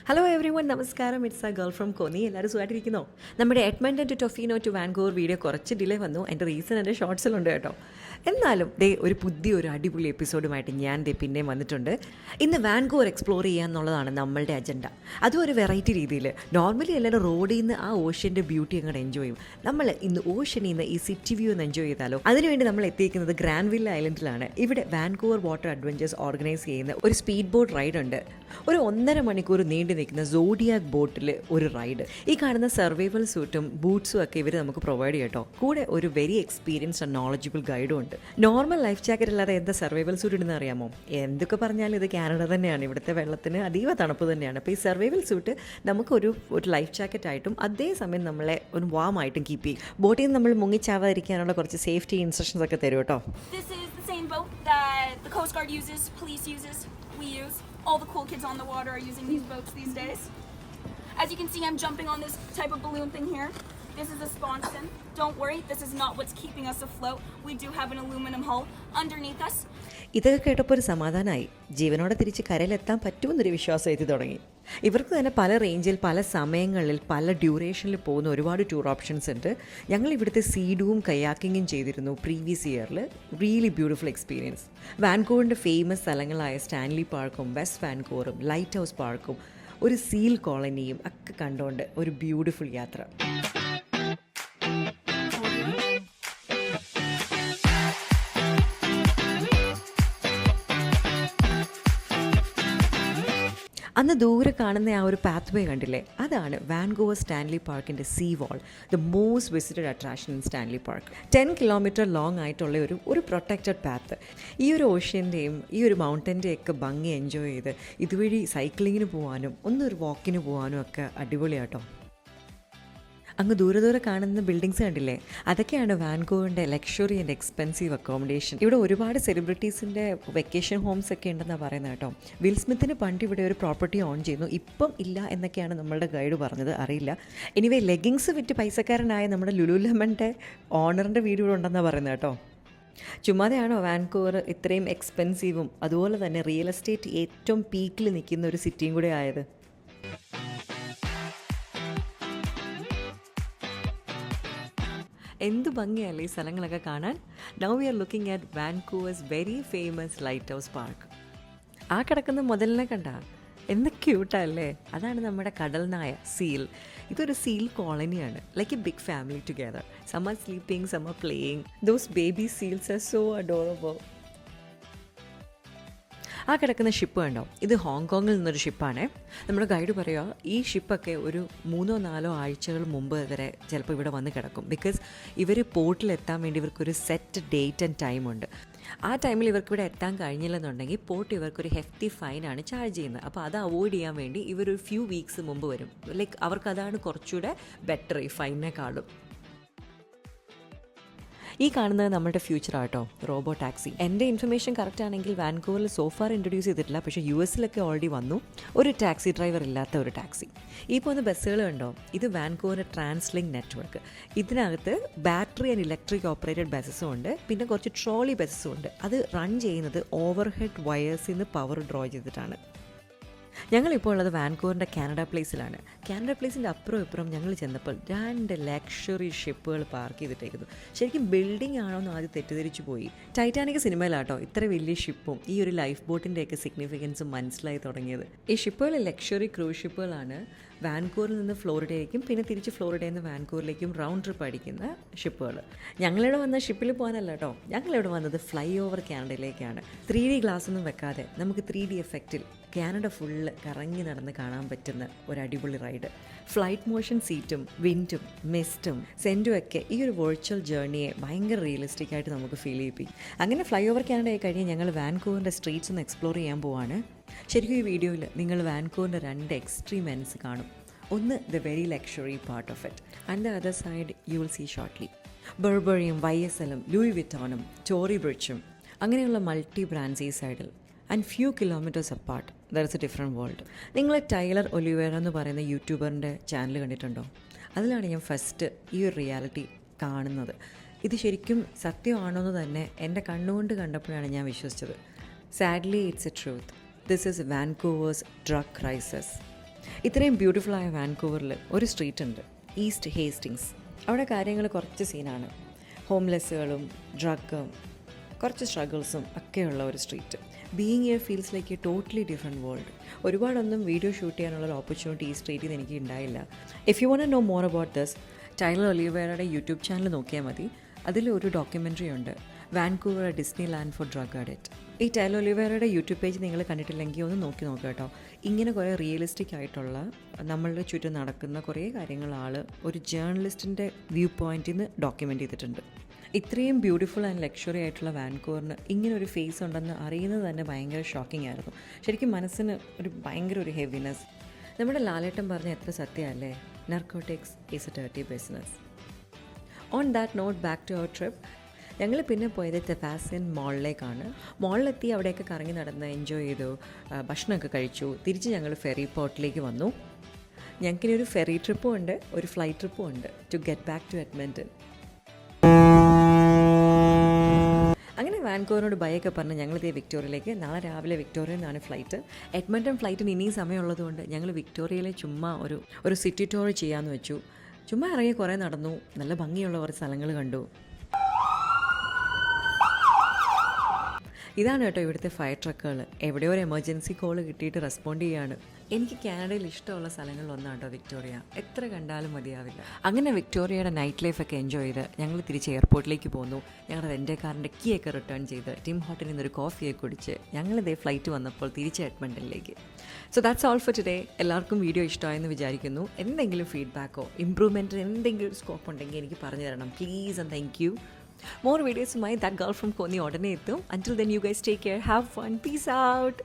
Hello everyone, നമസ്കാരം. It's a girl from Konni. എല്ലാവരും സുഖമായിട്ടിരിക്കുന്നോ? നമ്മുടെ Edmonton to Tofino to Vancouver video കുറച്ച് ഡിലേ വന്നു. എൻ്റെ റീസൺ എൻ്റെ ഷോർട്സിലുണ്ട് കേട്ടോ. എന്നാലും ഒരു പുതിയൊരു അടിപൊളി എപ്പിസോഡുമായിട്ട് ഞാൻ പിന്നെയും വന്നിട്ടുണ്ട്. ഇന്ന് വാൻകൂവർ എക്സ്പ്ലോർ ചെയ്യുക എന്നുള്ളതാണ് നമ്മളുടെ അജണ്ട. അതും ഒരു വെറൈറ്റി രീതിയിൽ. നോർമലി എല്ലാവരും റോഡിൽ നിന്ന് ആ ഓഷ്യൻ്റെ ബ്യൂട്ടി അങ്ങോട്ട് എൻജോയ് ചെയ്യും. നമ്മൾ ഇന്ന് ഓഷ്യനിൽ നിന്ന് ഈ സിറ്റി വ്യൂ ഒന്ന് എൻജോയ് ചെയ്താലോ? അതിനുവേണ്ടി നമ്മൾ എത്തിയിരിക്കുന്നത് ഗ്രാൻവില്ല ഐലൻഡിലാണ്. ഇവിടെ വാൻകൂവർ വാട്ടർ അഡ്വഞ്ചേഴ്സ് ഓർഗനൈസ് ചെയ്യുന്ന ഒരു സ്പീഡ് ബോട്ട് റൈഡ് ഉണ്ട്. ഒരു 1.5 മണിക്കൂർ നീണ്ടു നിൽക്കുന്ന സോഡിയാക് ബോട്ടിൽ ഒരു റൈഡ്. ഈ കാണുന്ന സർവൈവൽ സൂട്ടും ബൂട്ട്സും ഒക്കെ ഇവർ നമുക്ക് പ്രൊവൈഡ് ചെയ്യട്ടോ. കൂടെ ഒരു വെരി എക്സ്പീരിയൻസ്ഡ് ആൻഡ് നോളജബിൾ ഗൈഡും ഉണ്ട്. നോർമൽ ലൈഫ് ജാക്കറ്റ് അല്ലാതെ എന്താ സർവൈവൽ സൂട്ട് ഇടുന്ന അറിയാമോ? എന്തൊക്കെ പറഞ്ഞാലും ഇത് കാനഡ തന്നെയാണ്. ഇവിടുത്തെ വെള്ളത്തിന് അതീവ തണുപ്പ് തന്നെയാണ്. അപ്പോൾ ഈ സർവൈവൽ സൂട്ട് നമുക്കൊരു ലൈഫ് ജാക്കറ്റ് ആയിട്ടും അതേസമയം നമ്മളെ ഒരു വാം ആയിട്ടും കീപ്പ് ചെയ്യും. ബോട്ടിൽ നിന്ന് നമ്മൾ മുങ്ങിച്ചാവാതിരിക്കാനുള്ള കുറച്ച് സേഫ്റ്റി ഇൻസ്ട്രക്ഷൻസ് ഒക്കെ തരും കേട്ടോ. We use. All the cool kids on the water are using these boats these days. As you can see, I'm jumping on this type of balloon thing here. This is a sponson. Don't worry, this is not what's keeping us afloat. We do have an aluminum hull underneath us. ഇതൊക്കെ കേട്ടപ്പോൾ ഒരു സമാധാനമായി. ജീവനോടെ തിരിച്ച് കരയിലെത്താൻ പറ്റുമെന്നൊരു വിശ്വാസം എത്തി തുടങ്ങി. ഇവർക്ക് തന്നെ പല റേഞ്ചിൽ, പല സമയങ്ങളിൽ, പല ഡ്യൂറേഷനിൽ പോകുന്ന ഒരുപാട് ടൂർ ഓപ്ഷൻസ് ഉണ്ട്. ഞങ്ങൾ ഇവിടുത്തെ സീഡുവും കയാക്കിങ്ങും ചെയ്തിരുന്നു പ്രീവിയസ് ഇയറിൽ. Really beautiful experience. വാൻകൂവറിൻ്റെ ഫേമസ് സ്ഥലങ്ങളായ സ്റ്റാൻലി പാർക്കും വെസ്റ്റ് വാൻകൂവറും ലൈറ്റ് ഹൗസ് പാർക്കും ഒരു സീൽ കോളനിയും ഒക്കെ കണ്ടുകൊണ്ട് ഒരു ബ്യൂട്ടിഫുൾ യാത്ര. അന്ന് ദൂരെ കാണുന്ന ആ ഒരു പാത്ത് വേ കണ്ടില്ലേ? അതാണ് വാൻകൂവർ സ്റ്റാൻലി പാർക്കിൻ്റെ sea wall, the most visited attraction in Stanley park. 10 kilometre long ആയിട്ടുള്ള ഒരു പ്രൊട്ടക്റ്റഡ് പാത്ത്. ഈ ഒരു ഓഷ്യൻ്റെയും ഈ ഒരു മൗണ്ടൻ്റെയൊക്കെ ഭംഗി എൻജോയ് ചെയ്ത് ഇതുവഴി സൈക്ലിങ്ങിന് പോകാനും ഒന്നൊരു വാക്കിന് പോകാനും ഒക്കെ അടിപൊളിയാട്ടോ. അങ്ങ് ദൂരെ കാണുന്ന ബിൽഡിങ്സ് കണ്ടില്ലേ? അതൊക്കെയാണ് വാൻകൂവറിൻ്റെ ലക്ഷറി ആൻഡ് എക്സ്പെൻസീവ് അക്കോമഡേഷൻ. ഇവിടെ ഒരുപാട് സെലിബ്രിറ്റീസിൻ്റെ വെക്കേഷൻ ഹോംസ് ഒക്കെ ഉണ്ടെന്നാണ് പറയുന്നത് കേട്ടോ. വിൽ സ്മിത്തിന് പണ്ട് ഇവിടെ ഒരു പ്രോപ്പർട്ടി ഓൺ ചെയ്യുന്നു, ഇപ്പം ഇല്ല എന്നൊക്കെയാണ് നമ്മളുടെ ഗൈഡ് പറഞ്ഞത്. അറിയില്ല. എനിവേ ലെഗിങ്സ് വിറ്റ് പൈസക്കാരനായ നമ്മുടെ ലുലു ലെമൻ്റെ ഓണറിൻ്റെ വീട് ഇവിടെ ഉണ്ടെന്നാണ് പറയുന്നത് കേട്ടോ. ചുമ്മാതെയാണോ വാൻകൂവർ ഇത്രയും എക്സ്പെൻസീവും അതുപോലെ തന്നെ റിയൽ എസ്റ്റേറ്റ് ഏറ്റവും പീക്കിൽ നിൽക്കുന്ന ഒരു സിറ്റിയും കൂടെ ആയത്? എന്ത് ഭംഗിയല്ലേ ഈ സ്ഥലങ്ങളൊക്കെ കാണാൻ. Now we are looking at Vancouver's very famous lighthouse park. ആ കിടക്കുന്ന മുതലിനെ കണ്ട എന്ത് ക്യൂട്ടല്ലേ? അതാണ് നമ്മുടെ കടൽ നായ സീൽ. ഇതൊരു സീൽ കോളനിയാണ്. Like a big family together. Some are sleeping, some are playing. Those baby seals are so adorable. ആ കിടക്കുന്ന ഷിപ്പ് കണ്ടോ? ഇത് ഹോങ്കോങ്ങിൽ നിന്നൊരു ഷിപ്പാണ്. നമ്മുടെ ഗൈഡ് പറയുക ഈ ഷിപ്പൊക്കെ ഒരു 3-4 ആഴ്ചകൾ മുമ്പ് വരെ ചിലപ്പോൾ ഇവിടെ വന്ന് കിടക്കും. ബിക്കോസ് ഇവർ പോർട്ടിലെത്താൻ വേണ്ടി ഇവർക്കൊരു സെറ്റ് ഡേറ്റ് ആൻഡ് ടൈമുണ്ട്. ആ ടൈമിൽ ഇവർക്ക് ഇവിടെ എത്താൻ കഴിഞ്ഞില്ലെന്നുണ്ടെങ്കിൽ പോർട്ട് ഇവർക്കൊരു ഹെഫ്റ്റി ഫൈനാണ് ചാർജ് ചെയ്യുന്നത്. അപ്പോൾ അത് അവോയ്ഡ് ചെയ്യാൻ വേണ്ടി ഇവരൊരു ഫ്യൂ വീക്സ് മുമ്പ് വരും. ലൈക്ക് അവർക്കതാണ് കുറച്ചുകൂടെ ബെറ്റർ ഈ ഫൈനിനെക്കാളും. ഈ കാണുന്നത് നമ്മുടെ ഫ്യൂച്ചർ ആട്ടോ, റോബോ ടാക്സി. എൻ്റെ ഇൻഫർമേഷൻ കറക്റ്റ് ആണെങ്കിൽ വാൻകൂവറിൽ സോഫാർ ഇൻട്രൊഡ്യൂസ് ചെയ്തിട്ടില്ല, പക്ഷേ US-ലൊക്കെ ഓൾറെഡി വന്നു ഒരു ടാക്സി ഡ്രൈവർ ഇല്ലാത്ത ഒരു ടാക്സി. ഈ പോകുന്ന ബസ്സുകൾ കണ്ടോ? ഇത് വാൻകൂവറിൻ്റെ ട്രാൻസ്ലിങ്ക് നെറ്റ്വർക്ക്. ഇതിനകത്ത് ബാറ്ററി ആൻഡ് ഇലക്ട്രിക് ഓപ്പറേറ്റഡ് ബസ്സസും ഉണ്ട്, പിന്നെ കുറച്ച് ട്രോളി ബസ്സസും ഉണ്ട്. അത് റൺ ചെയ്യുന്നത് ഓവർ ഹെഡ് വയേഴ്സിൽ നിന്ന് പവർ ഡ്രോ ചെയ്തിട്ടാണ്. ഞങ്ങളിപ്പോൾ ഉള്ളത് വാൻകൂവറിൻ്റെ കാനഡ പ്ലേസിലാണ്. കാനഡ പ്ലേസിൻ്റെ അപ്പുറം ഇപ്പുറം ഞങ്ങൾ ചെന്നപ്പോൾ 2 ലക്ഷറി ഷിപ്പുകൾ പാർക്ക് ചെയ്തിട്ടേക്കുന്നു. ശരിക്കും ബിൽഡിംഗ് ആണോ എന്ന് ആദ്യം തെറ്റിദ്ധരിച്ചു പോയി. ടൈറ്റാനിക് സിനിമയിലാട്ടോ ഇത്ര വലിയ ഷിപ്പും ഈ ഒരു ലൈഫ് ബോട്ടിൻ്റെയൊക്കെ സിഗ്നിഫിക്കൻസും മനസ്സിലായി തുടങ്ങിയത്. ഈ ഷിപ്പുകൾ ലക്ഷറി ക്രൂസ് ഷിപ്പുകളാണ്. വാൻകൂവറിൽ നിന്ന് ഫ്ലോറിഡയിലേക്കും പിന്നെ തിരിച്ച് ഫ്ലോറിഡയിൽ നിന്ന് വാൻകൂവറിലേക്കും റൗണ്ട് ട്രിപ്പ് അടിക്കുന്ന ഷിപ്പുകൾ. ഞങ്ങളിവിടെ വന്ന ഷിപ്പിൽ പോകാനല്ല കേട്ടോ, ഞങ്ങളിവിടെ വന്നത് ഫ്ലൈ ഓവർ കാനഡയിലേക്കാണ്. 3D ഗ്ലാസ് ഒന്നും വെക്കാതെ നമുക്ക് 3D എഫക്റ്റിൽ കാനഡ ഫുള്ള് കറങ്ങി നടന്ന് കാണാൻ പറ്റുന്ന ഒരു അടിപൊളി റൈഡ്. ഫ്ലൈറ്റ് മോഷൻ സീറ്റും വിൻഡും മിസ്റ്റും സെൻറ്റും ഒക്കെ ഈ ഒരു വെർച്വൽ ജേർണിയെ ഭയങ്കര റിയലിസ്റ്റിക് ആയിട്ട് നമുക്ക് ഫീൽ ചെയ്യിപ്പിക്കും. അങ്ങനെ ഫ്ലൈ ഓവർ കാനഡയായി കഴിഞ്ഞ് ഞങ്ങൾ വാൻകൂവറിൻ്റെ സ്ട്രീറ്റ്സ് ഒന്ന് എക്സ്പ്ലോർ ചെയ്യാൻ പോവാണ്. ശരിക്കും ഈ വീഡിയോയിൽ നിങ്ങൾ വാൻകൂവറിൻ്റെ 2 എക്സ്ട്രീം എൻഡ്സ് കാണും. ഒന്ന് the very luxury part of it and the other side you will see shortly ബർബറിയും YSL-ഉം ലൂയി വിറ്റോണും ടോറി ബ്രിഡ്ജും അങ്ങനെയുള്ള മൾട്ടി ബ്രാൻഡ്സ് ഈ സൈഡിൽ. And few kilometres apart there is a different world. നിങ്ങൾ ടൈലർ ഒലിവേറ എന്ന് പറയുന്ന യൂട്യൂബറിൻ്റെ ചാനൽ കണ്ടിട്ടുണ്ടോ? അതിലാണ് ഞാൻ ഫസ്റ്റ് ഈ ഒരു റിയാലിറ്റി കാണുന്നത്. ഇത് ശരിക്കും സത്യമാണോ എന്ന് തന്നെ എൻ്റെ കണ്ണുകൊണ്ട് കണ്ടപ്പോഴാണ് ഞാൻ വിശ്വസിച്ചത്. Sadly it's a truth. This is Vancouver's drug crisis. ഇത്രയും ബ്യൂട്ടിഫുള്ളായ വാൻകൂവറിൽ ഒരു സ്ട്രീറ്റ് ഉണ്ട്, ഈസ്റ്റ് ഹേസ്റ്റിങ്സ്. അവിടെ കാര്യങ്ങൾ കുറച്ച് സീനാണ്. ഹോംലെസ്സുകളും ഡ്രഗും കുറച്ച് സ്ട്രഗിൾസും ഒക്കെയുള്ള ഒരു street. Being here feels like a totally different world. ഒരുപാടൊന്നും വീഡിയോ ഷൂട്ട് ചെയ്യാനുള്ളൊരു ഓപ്പർച്യൂണിറ്റി ഈ സ്ട്രീറ്റിൽ നിന്ന് എനിക്ക് ഉണ്ടായില്ല. If you want to know more about this, Tyler ഒലിവേറയുടെ യൂട്യൂബ് ചാനൽ നോക്കിയാൽ മതി. അതിലൊരു ഡോക്യുമെൻ്ററി ഉണ്ട്, Vancouver Disneyland for drug addict. ഈ ടൈലർ ഒലിവേറയുടെ യൂട്യൂബ് പേജ് നിങ്ങൾ കണ്ടിട്ടില്ലെങ്കിൽ ഒന്ന് നോക്കി നോക്കുക കേട്ടോ. ഇങ്ങനെ കുറേ റിയലിസ്റ്റിക് ആയിട്ടുള്ള നമ്മളുടെ ചുറ്റും നടക്കുന്ന കുറേ കാര്യങ്ങൾ ഒരു ജേർണലിസ്റ്റിൻ്റെ വ്യൂ പോയിൻറ്റിൽ നിന്ന് ഡോക്യുമെൻ്റ് ചെയ്തിട്ടുണ്ട്. ഇത്രയും ബ്യൂട്ടിഫുൾ ആൻഡ് ലക്ഷറി ആയിട്ടുള്ള വാൻകൂവറിന് ഇങ്ങനെ ഒരു ഫേസ് ഉണ്ടെന്ന് അറിയുന്നത് തന്നെ ഭയങ്കര ഷോക്കിംഗ് ആയിരുന്നു. ശരിക്കും മനസ്സിന് ഭയങ്കര ഒരു ഹെവിനെസ്. നമ്മുടെ ലാലേട്ടൻ പറഞ്ഞ എത്ര സത്യമല്ലേ, narcotics is a dirty business. On that note, back to our trip. ഞങ്ങൾ പിന്നെ പോയത് തെഫാസിൻ മോളിലേക്കാണ്. മോളിലെത്തി അവിടെയൊക്കെ കറങ്ങി നടന്ന് എൻജോയ് ചെയ്തു, ഭക്ഷണമൊക്കെ കഴിച്ചു. തിരിച്ച് ഞങ്ങൾ ഫെറി പോർട്ടിലേക്ക് വന്നു. ഞങ്ങൾക്കിനി ഒരു ഫെറി ട്രിപ്പും ഉണ്ട്, ഒരു ഫ്ലൈറ്റ് ട്രിപ്പും ഉണ്ട് to get back to Edmonton. അങ്ങനെ വാൻകൂവറിനോട് ബൈയൊക്കെ പറഞ്ഞ് ഞങ്ങളിതേ വിക്ടോറിയയിലേക്ക്. നാളെ രാവിലെ വിക്ടോറിയയിൽ നിന്നാണ് ഫ്ലൈറ്റ്. എഡ്മണ്ടൺ ഫ്ലൈറ്റിന് ഇനിയും സമയമുള്ളതുകൊണ്ട് ഞങ്ങൾ വിക്ടോറിയയിലെ ചുമ്മാ ഒരു സിറ്റി ടൂർ ചെയ്യാമെന്ന് വെച്ചു. ചുമ്മാ ഇറങ്ങി കുറേ നടന്നു, നല്ല ഭംഗിയുള്ള കുറേ സ്ഥലങ്ങൾ കണ്ടു. ഇതാണ് കേട്ടോ ഇവിടുത്തെ ഫയർ ട്രക്കുകൾ. എവിടെയോ ഒരു എമർജൻസി കോൾ കിട്ടിയിട്ട് റെസ്പോണ്ട് ചെയ്യാണ്. എനിക്ക് കാനഡയിൽ ഇഷ്ടമുള്ള സ്ഥലങ്ങളിലൊന്നാണ് കേട്ടോ വിക്ടോറിയ. എത്ര കണ്ടാലും മതിയാവില്ല. അങ്ങനെ വിക്ടോറിയയുടെ നൈറ്റ് ലൈഫൊക്കെ എൻജോയ് ചെയ്ത് ഞങ്ങൾ തിരിച്ച് എയർപോർട്ടിലേക്ക് പോന്നു. ഞങ്ങളുടെ റെൻ്റ് കാറിൻ്റെ കീയൊക്കെ റിട്ടേൺ ചെയ്ത് ടിം ഹോട്ടലിൽ നിന്നൊരു കോഫിയൊക്കെ കുടിച്ച് ഞങ്ങളിതേ ഫ്ലൈറ്റ് വന്നപ്പോൾ തിരിച്ച് എഡ്മണ്ടണിലേക്ക്. So that's all for today. എല്ലാവർക്കും വീഡിയോ ഇഷ്ടമായെന്ന് വിചാരിക്കുന്നു. എന്തെങ്കിലും ഫീഡ്ബാക്കോ ഇമ്പ്രൂവ്മെൻറ്റിന് എന്തെങ്കിലും ഒരു സ്കോപ്പ് ഉണ്ടെങ്കിൽ എനിക്ക് പറഞ്ഞു തരണം please, and thank you. More videos to my That Girl from Koni ഉടനെ എത്തും. Until then, you guys take care, have fun, peace out.